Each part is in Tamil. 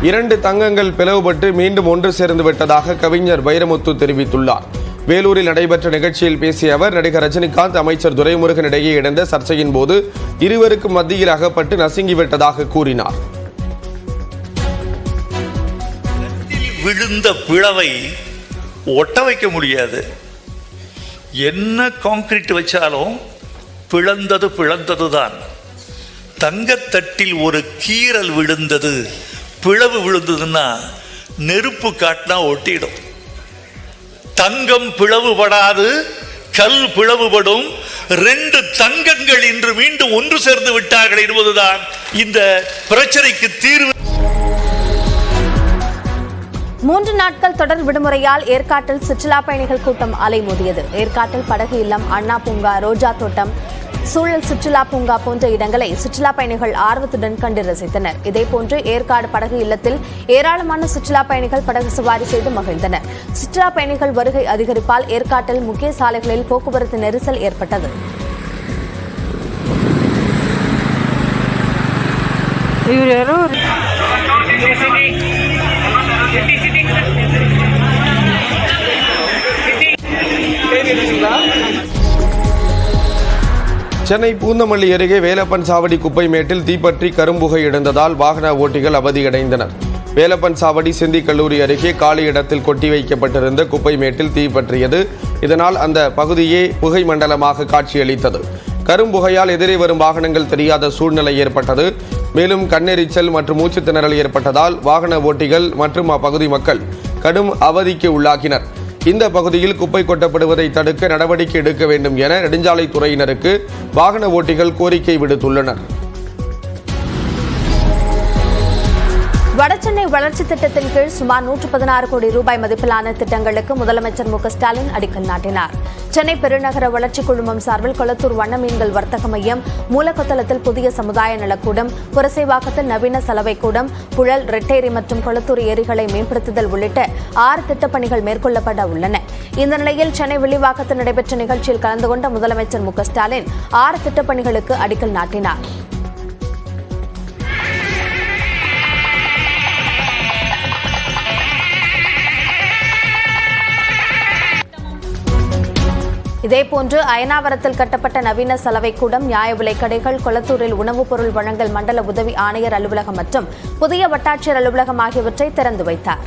2 தங்கங்கள் பிளவுபட்டு மீண்டும் ஒன்று சேர்ந்து விட்டதாக கவிஞர் வைரமுத்து தெரிவித்துள்ளார். வேலூரில் நடைபெற்ற நிகழ்ச்சியில் பேசிய அவர், நடிகர் ரஜினிகாந்த், அமைச்சர் துரைமுருகன் இடையே எழுந்த சர்ச்சையின் போது இருவருக்கும் மத்தியில் அகப்பட்டு நசுங்கிவிட்டதாக கூறினார். விழுந்த பிளவை ஒட்ட வைக்க முடியாது. என்ன கான்கிரீட் வச்சாலும் பிளந்ததுதான். தங்கத்தட்டில் ஒரு கீறல் விழுந்தது, பிளவு விழுந்ததுன்னா நெருப்பு காட்டினா ஒட்டிடும். தங்கம் பிளவுபடாது, கல் பிளவுபடும். 2 தங்கங்கள் இன்று மீண்டும் ஒன்று சேர்ந்து விட்டார்கள் என்பதுதான் இந்த பிரச்சனைக்கு தீர்வு. 3 நாட்கள் தொடர் விடுமுறையால் ஏற்காட்டில் சுற்றுலா பயணிகள் கூட்டம் அலைமோதியது. ஏற்காட்டில் படகு இல்லம், அண்ணா பூங்கா, ரோஜா தோட்டம், சூழல் சுற்றுலா பூங்கா போன்ற இடங்களை சுற்றுலா பயணிகள் ஆர்வத்துடன் கண்டு ரசித்தனர். இதேபோன்று ஏற்காடு படகு இல்லத்தில் ஏராளமான சுற்றுலா பயணிகள் படகு சவாரி செய்து மகிழ்ந்தனர். சுற்றுலா பயணிகள் வருகை அதிகரிப்பால் ஏற்காட்டில் முக்கிய சாலைகளில் போக்குவரத்து நெரிசல் ஏற்பட்டது. சென்னை பூந்தமல்லி அருகே வேலப்பன் சாவடி குப்பை மேட்டில் தீப்பற்றி கரும்புகை எழுந்ததால் வாகன ஓட்டிகள் அவதியடைந்தனர். வேலப்பன் சாவடி சிந்தி கல்லூரி அருகே காலி இடத்தில் கொட்டி வைக்கப்பட்டிருந்த குப்பை மேட்டில் தீப்பற்றியது. இதனால் அந்த பகுதியே புகை மண்டலமாக காட்சியளித்தது. கரும்புகையால் எதிரே வரும் வாகனங்கள் தெரியாத சூழ்நிலை ஏற்பட்டது. மேலும் கண்ணெரிச்சல் மற்றும் மூச்சு திணறல் ஏற்பட்டதால் வாகன ஓட்டிகள் மற்றும் அப்பகுதி மக்கள் கடும் அவதிக்கு உள்ளாகினர். இந்த பகுதியில் குப்பை கொட்டப்படுவதை தடுக்க நடவடிக்கை எடுக்க வேண்டும் என நெடுஞ்சாலைத்துறையினருக்கு வாகன ஓட்டிகள் கோரிக்கை விடுத்துள்ளனர். வடசென்னை வளர்ச்சி திட்டத்தின் கீழ் சுமார் 116 கோடி ரூபாய் மதிப்பிலான திட்டங்களுக்கு முதலமைச்சர் மு.க. ஸ்டாலின் அடிக்கல் நாட்டினார். சென்னை பெருநகர வளர்ச்சி குழுமம் சார்பில் கொளத்தூர் வண்ண மீன்கள் வர்த்தக மையம், மூலக்கொத்தளத்தில் புதிய சமுதாய நலக்கூடம், புரசைவாக்கத்தில் நவீன சலவை கூடம், புழல், ரெட்டேரி மற்றும் கொளத்தூர் ஏரிகளை மேம்படுத்துதல் உள்ளிட்ட 6 திட்டப்பணிகள் மேற்கொள்ளப்பட உள்ளன. இந்த நிலையில் சென்னை வில்லிவாக்கத்தில் நடைபெற்ற நிகழ்ச்சியில் கலந்து கொண்ட முதலமைச்சர் மு.க. ஸ்டாலின் 6 திட்டப்பணிகளுக்கு அடிக்கல் நாட்டினார். இதேபோன்று அயனாவரத்தில் கட்டப்பட்ட நவீன சலவை கூடம், நியாய விலைக் கடைகள், கொளத்தூரில் உணவுப் பொருள் வழங்கல் மண்டல உதவி ஆணையர் அலுவலகம் மற்றும் புதிய வட்டாட்சியர் அலுவலகம் ஆகியவற்றை திறந்து வைத்தார்.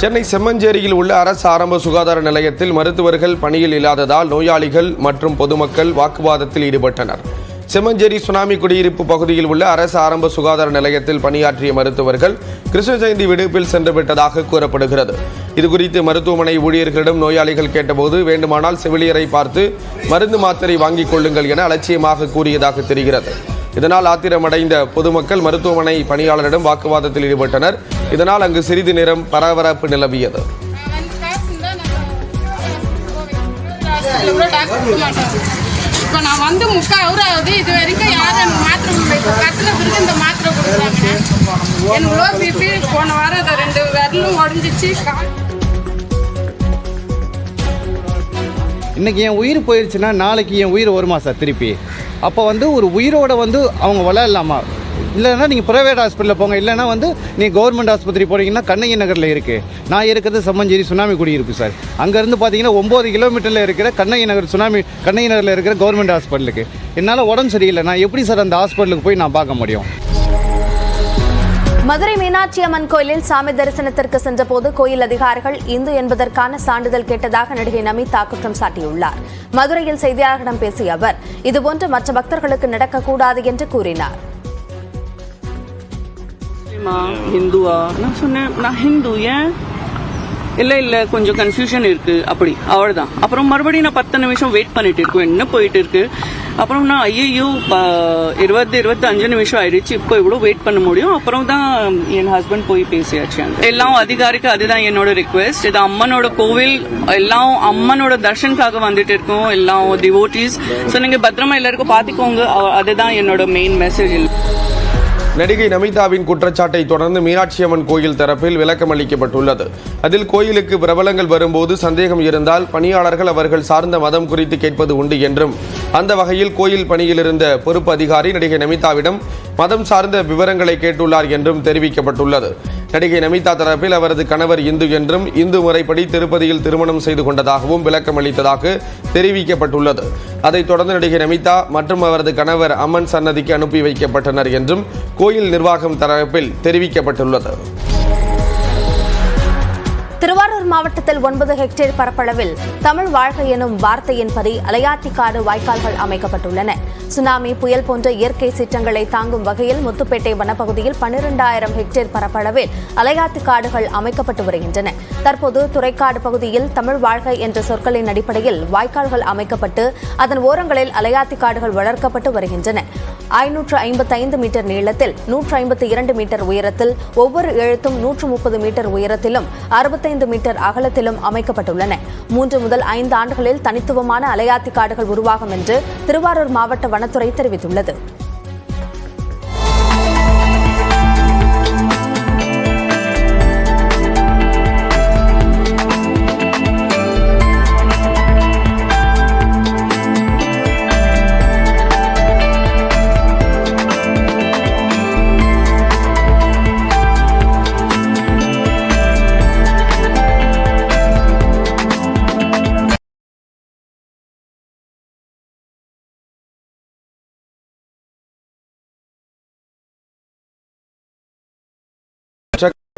சென்னை செம்மஞ்சேரியில் உள்ள அரசு ஆரம்ப சுகாதார நிலையத்தில் மருத்துவர்கள் பணியில் இல்லாததால் நோயாளிகள் மற்றும் பொதுமக்கள் வாக்குவாதத்தில் ஈடுபட்டனர். செம்மஞ்சேரி சுனாமி குடியிருப்பு பகுதியில் உள்ள அரசு ஆரம்ப சுகாதார நிலையத்தில் பணியாற்றிய மருத்துவர்கள் கிருஷ்ண ஜெயந்தி விடுப்பில் சென்று விட்டதாக கூறப்படுகிறது. இதுகுறித்து மருத்துவமனை ஊழியர்களிடம் நோயாளிகள் கேட்டபோது, வேண்டுமானால் செவிலியரை பார்த்து மருந்து மாத்திரை வாங்கிக் கொள்ளுங்கள் என அலட்சியமாக கூறியதாக தெரிகிறது. இதனால் ஆத்திரமடைந்த பொதுமக்கள் மருத்துவமனை பணியாளரிடம் வாக்குவாதத்தில் ஈடுபட்டனர். இதனால் அங்கு சிறிது நேரம் பரபரப்பு நிலவியது. இப்போ நான் வந்து 3/4 hour ஆகுது, இது வரைக்கும் யாரும் எனக்கு மாத்திரை கட்டின பிறகு இந்த மாத்திரை கொடுக்குறாங்க. எனக்கு லோ பிபி, போன வாரம் அதை 2 விரலும் உடஞ்சிச்சு. இன்றைக்கி என் உயிர் போயிடுச்சுன்னா நாளைக்கு என் உயிர் வருமா சார் திருப்பி? அப்போ ஒரு உயிரோட அவங்க விளையாடலாமா? இல்லைன்னா நீங்கள் ப்ரைவேட் ஹாஸ்பிட்டலில் போங்க, இல்லைன்னா நீங்கள் கவர்மெண்ட் ஆஸ்பத்திரி போனீங்கன்னா கண்ணகி நகரில் இருக்குது. நான் இருக்கிறது செம்மஞ்சேரி சுனாமி குடியிருப்பு சார். அங்கேருந்து பார்த்தீங்கன்னா 9 கிலோமீட்டரில் இருக்கிற கண்ணகி நகரில் இருக்கிற கவர்மெண்ட் ஹாஸ்பிட்டலுக்கு என்னால் உடம்பு சரியில்லை. நான் எப்படி சார் அந்த ஹாஸ்பிட்டலுக்கு போய் நான் பார்க்க முடியும்? மதுரை மீனாட்சி அம்மன் கோயிலில் சாமி தரிசனத்திற்கு சென்றபோது கோயில் அதிகாரிகள் இந்து என்பதற்கான சான்றிதழ் கேட்டதாக நடிகை நமிதா குற்றம் சாட்டியுள்ளார். மதுரையில் செய்தியாளர்களிடம் பேசிய அவர், இதுபோன்று மற்ற பக்தர்களுக்கு நடக்கக்கூடாது என்று கூறினார். ஹிந்துவா? நான் சொன்னேன், நான் ஹிந்து. ஏன்? இல்லை கொஞ்சம் கன்ஃபியூஷன் இருக்கு, அப்படி அவ்வளோதான். அப்புறம் மறுபடியும் நான் 10 நிமிஷம் வெயிட் பண்ணிட்டு இருக்கேன், என்ன போயிட்டு இருக்கு. அப்புறம் நான் ஐயோ 20-25 நிமிஷம் ஆயிடுச்சு, இப்போ இவ்வளோ வெயிட் பண்ண முடியும். அப்புறம் தான் என் ஹஸ்பண்ட் போய் பேசியாச்சு. எல்லாம் அதிகாரிக்கு அதுதான் என்னோட ரிக்வெஸ்ட். இது அம்மனோட கோவில், எல்லாம் அம்மனோட தர்ஷனுக்காக வந்துட்டு இருக்கோம், எல்லாம் டிவோட்டீஸ். ஸோ நீங்கள் பத்திரமா எல்லாருக்கும் பார்த்துக்கோங்க, அதுதான் என்னோட மெயின் மெசேஜ். நடிகை நமிதாவின் குற்றச்சாட்டை தொடர்ந்து மீனாட்சி அம்மன் கோயில் தரப்பில் விளக்கம் அளிக்கப்பட்டுள்ளது. அதில் கோயிலுக்கு பிரபலங்கள் வரும்போது சந்தேகம் இருந்தால் பணியாளர்கள் அவர்கள் சார்ந்த மதம் குறித்து கேட்பது உண்டு என்றும், அந்த வகையில் கோயில் பணியில் இருந்த பொறுப்பு அதிகாரி நடிகை நமிதாவிடம் மதம் சார்ந்த விவரங்களை கேட்டுள்ளார் என்றும் தெரிவிக்கப்பட்டுள்ளது. நடிகை நமிதா தரப்பில் அவரது கணவர் இந்து என்றும், இந்து முறைப்படி திருப்பதியில் திருமணம் செய்து கொண்டதாகவும் விளக்கம் அளித்ததாக தெரிவிக்கப்பட்டுள்ளது. அதைத் தொடர்ந்து நடிகை நமிதா மற்றும் அவரது கணவர் அம்மன் சன்னதிக்கு அனுப்பி வைக்கப்பட்டனர் என்றும் கோயில் நிர்வாகம் தரப்பில் தெரிவிக்கப்பட்டுள்ளது. திருவாரூர் மாவட்டத்தில் 9 ஹெக்டேர் பரப்பளவில் தமிழ் வாழ்க்கை எனும் வார்த்தையின்படி அலையாத்திக்காடு வாய்க்கால்கள் அமைக்கப்பட்டுள்ளன. சுனாமி, புயல் போன்ற இயற்கை சீற்றங்களை தாங்கும் வகையில் முத்துப்பேட்டை வனப்பகுதியில் 12,000 ஹெக்டேர் பரப்பளவில் அலையாத்திக்காடுகள் அமைக்கப்பட்டு வருகின்றன. தற்போது துறைக்காடு பகுதியில் தமிழ் வாழ்க்கை என்ற சொற்களின் அடிப்படையில் வாய்க்கால்கள் அமைக்கப்பட்டு அதன் ஓரங்களில் அலையாத்திக்காடுகள் வளர்க்கப்பட்டு வருகின்றன. 555 மீட்டர் நீளத்தில், 152 மீட்டர் உயரத்தில், ஒவ்வொரு எழுத்தும் 130 மீட்டர் உயரத்திலும், 65 மீட்டர் அகலத்திலும் அமைக்கப்பட்டுள்ளன. 3 முதல் 5 ஆண்டுகளில் தனித்துவமான அலையாத்தி காடுகள் உருவாகும் என்று திருவாரூர் மாவட்ட வனத்துறை தெரிவித்துள்ளது.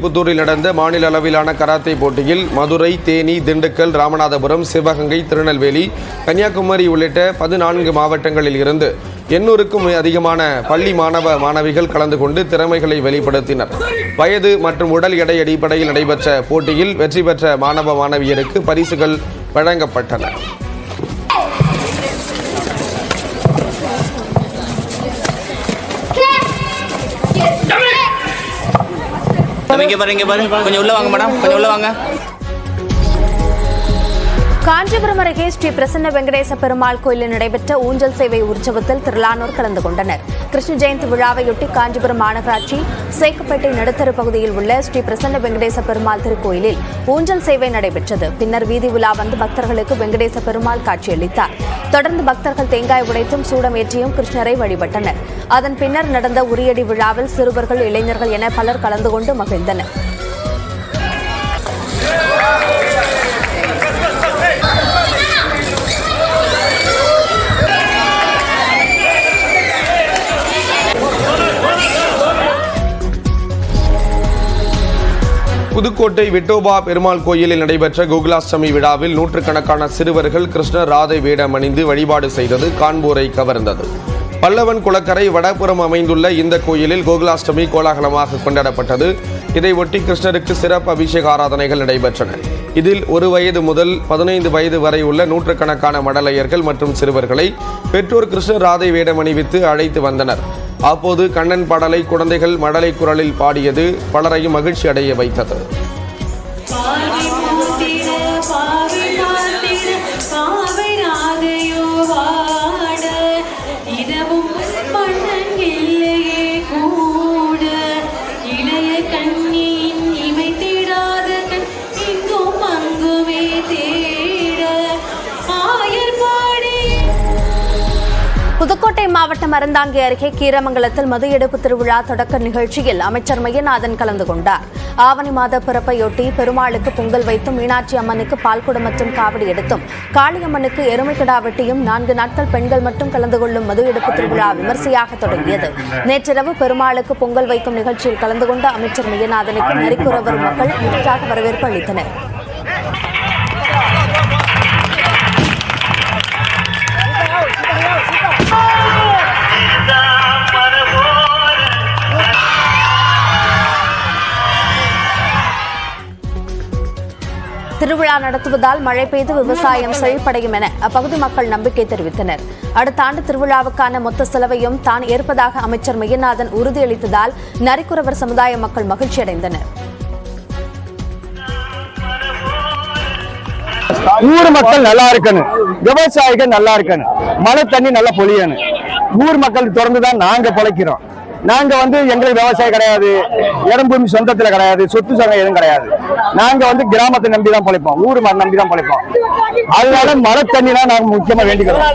புத்தூரில் நடந்த மாநில அளவிலான கராத்தே போட்டியில் மதுரை, தேனி, திண்டுக்கல், ராமநாதபுரம், சிவகங்கை, திருநெல்வேலி, கன்னியாகுமரி உள்ளிட்ட 14 மாவட்டங்களில் இருந்து 800க்கும் அதிகமான பள்ளி மாணவ மாணவிகள் கலந்து கொண்டு திறமைகளை வெளிப்படுத்தினர். வயது மற்றும் உடல் எடை அடிப்படையில் நடைபெற்ற போட்டியில் வெற்றி பெற்ற மாணவ மாணவியருக்கு பரிசுகள் வழங்கப்பட்டன. கொஞ்சம் உள்ள வாங்க மேடம், கொஞ்சம் உள்ள வாங்க. காஞ்சிபுரம் அருகே ஸ்ரீ பிரசன்ன வெங்கடேச பெருமாள் கோயிலில் நடைபெற்ற ஊஞ்சல் சேவை உற்சவத்தில் திரளானோர் கலந்து கொண்டனர். கிருஷ்ண ஜெயந்தி விழாவையொட்டி காஞ்சிபுரம் மாநகராட்சி சேக்குப்பேட்டை நடுத்தரு பகுதியில் உள்ள ஸ்ரீ பிரசன்ன வெங்கடேச பெருமாள் திருக்கோயிலில் ஊஞ்சல் சேவை நடைபெற்றது. பின்னர் வீதி உலா வந்து பக்தர்களுக்கு வெங்கடேச பெருமாள் காட்சியளித்தார். தொடர்ந்து பக்தர்கள் தேங்காய் உடைத்தும் சூடமேற்றியும் கிருஷ்ணரை வழிபட்டனர். அதன் பின்னர் நடந்த உரியடி விழாவில் சிறுவர்கள், இளைஞர்கள் என பலர் கலந்து கொண்டு மகிழ்ந்தனர். புதுக்கோட்டை விட்டோபா பெருமாள் கோயிலில் நடைபெற்ற கோகுலாஷ்டமி விழாவில் நூற்றுக்கணக்கான சிறுவர்கள் கிருஷ்ணர் ராதை வேடம் அணிந்து வழிபாடு செய்தது காண்போரை கவர்ந்தது. பல்லவன் குளக்கரை வடபுறம் அமைந்துள்ள இந்த கோயிலில் கோகுலாஷ்டமி கோலாகலமாக கொண்டாடப்பட்டது. இதையொட்டி கிருஷ்ணருக்கு சிறப்பு அபிஷேக ஆராதனைகள் நடைபெற்றன. இதில் 1 வயது முதல் 15 வயது வரை உள்ள நூற்றுக்கணக்கான மடலையர்கள் மற்றும் சிறுவர்களை பெற்றோர் கிருஷ்ணர் ராதை வேடம் அணிவித்து அழைத்து வந்தனர். அப்போது கண்ணன் பாடலை குழந்தைகள் மடலை குரலில் பாடியது பலரையும் மகிழ்ச்சி அடைய வைத்தது. புதுக்கோட்டை மாவட்டம் அறந்தாங்கி அருகே கீரமங்கலத்தில் மது எடுப்பு திருவிழா தொடக்க நிகழ்ச்சியில் அமைச்சர் மையநாதன் கலந்து கொண்டார். ஆவணி மாத பிறப்பையொட்டி பெருமாளுக்கு பொங்கல் வைத்தும், மீனாட்சி அம்மனுக்கு பால்குடம் மற்றும் காவடி எடுத்தும், காளியம்மனுக்கு எருமைக்கிடா வெட்டியும் 4 நாட்கள் பெண்கள் மட்டும் கலந்து கொள்ளும் மது எடுப்பு திருவிழா விமர்சையாக தொடங்கியது. நேற்றிரவு பெருமாளுக்கு பொங்கல் வைக்கும் நிகழ்ச்சியில் கலந்து கொண்ட அமைச்சர் மையநாதனுக்கு நரிக்குறவர் மக்கள் முற்றாக வரவேற்பு அளித்தனர். திருவிழா நடத்துவதால் மழை பெய்து விவசாயம் செழிப்படையும் என அப்பகுதி மக்கள் நம்பிக்கை தெரிவித்தனர். அடுத்த ஆண்டு திருவிழாவுக்கான மொத்த செலவையும் தான் ஏற்பதாக அமைச்சர் மையநாதன் உறுதியளித்ததால் நரிக்குறவர் சமுதாய மக்கள் மகிழ்ச்சியடைந்தனர். ஊர் மக்கள் நல்லா இருக்கணும், விவசாயிகள் நல்லா இருக்கணும், மழை தண்ணி நல்லா பொழியணும். ஊர் மக்கள் தொடர்ந்துதான் நாங்க பொழைக்கிறோம். நாங்க வந்து எங்களுக்கு விவசாயம் கிடையாது, இடம் பூமி சொந்தத்துல கிடையாது, சொத்து சங்கம் எதுவும் கிடையாது. நாங்க வந்து கிராமத்தை நம்பி தான் பிழைப்போம், ஊர் நம்பி தான் பிழைப்போம். அதனால மழை தண்ணி தான் நாங்க முக்கியமா வேண்டிக்கிறோம்.